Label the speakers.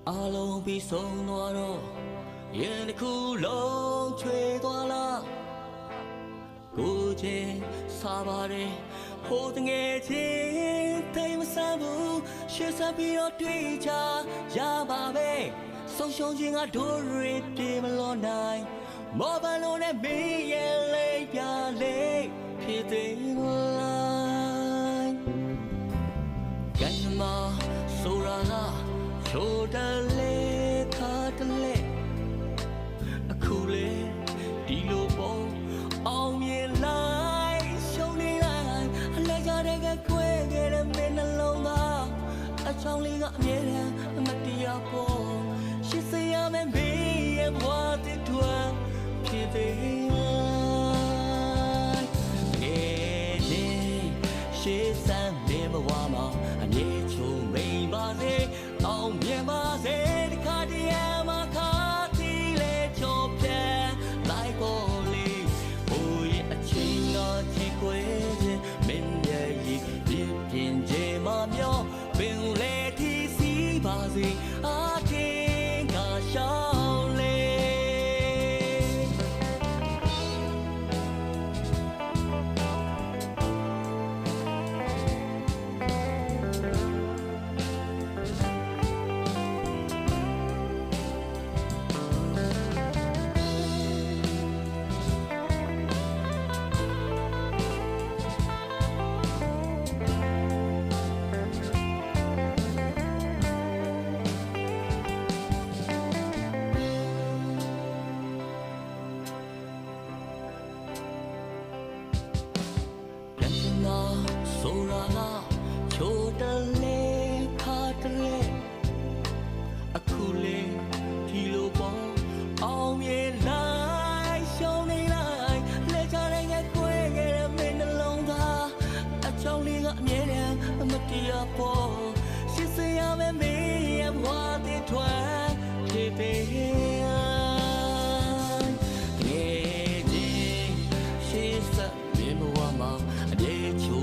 Speaker 1: အားလုံးပြီးဆုံးသွားတော့ရင်တစ်ခုလုံးချွေသွားလားကိုချင်းစားပါတယ်ဟိုတငယ်ချင်းတိမ်မဆန်းဘူးရှေ့ဆက်ပြီးတော့တွေ့ကြရပါပဲဆုံးရှုံးခြင်းကဒိုးရီပြေမလို့နိုင်မော်ဘလုံးနဲ့မင်းရဲ့လေးပြလေးဖြစ်သေးလားကံမဆိုရလားချိုတလေခါတလေအခုလေဒီလိုပုံအောင်မြင်လိုက်ရှုံးနေလိုက်အလဲကြတဲ့ကကွဲခဲ့တဲ့မင်းနှလုံးသားအချောင်းလေးကအမြဲတမ်းမတရားပေါ်ရှစ်စရမယ်မင်းရဲ့ဘဝတစ်ထွန်းဖြစ်သေးရဲ့ရှေ့စမ်းနေဘဝမှာအမြဲချုံမိန်ပါစေအောင်မြင်ပါစေတခါတည်းမှာခါတီးလေချောပြဲလိုက်ပေါ်လေးဟိုရဲ့အချင်းတော်ချီခွေခြင်းမင်းရဲ့ရည်ပြင်းပြင်းခြင်းမမျောပင်လေတီးစီပါစေအထင်ကရှောင်းလေဆိုရလားချိုတလေခါတလေအခုလေဒီလိုပေါ်အောင်မြင်လိုက်ရှုံးနေလိုက်လက်ချတဲ့ငယ်ကွဲခဲ့တဲ့မင်းနှလုံးသားအချောင်းလေးကအမြဲတမ်းမတရားပေါ်ရှစ်စရမယ်မင်းရဲ့ဘဝတစ်ထွန်းဖြစ်သေးငယ်ချင်းရှေ့ဆက်မင်းဘဝမှာအမြဲချို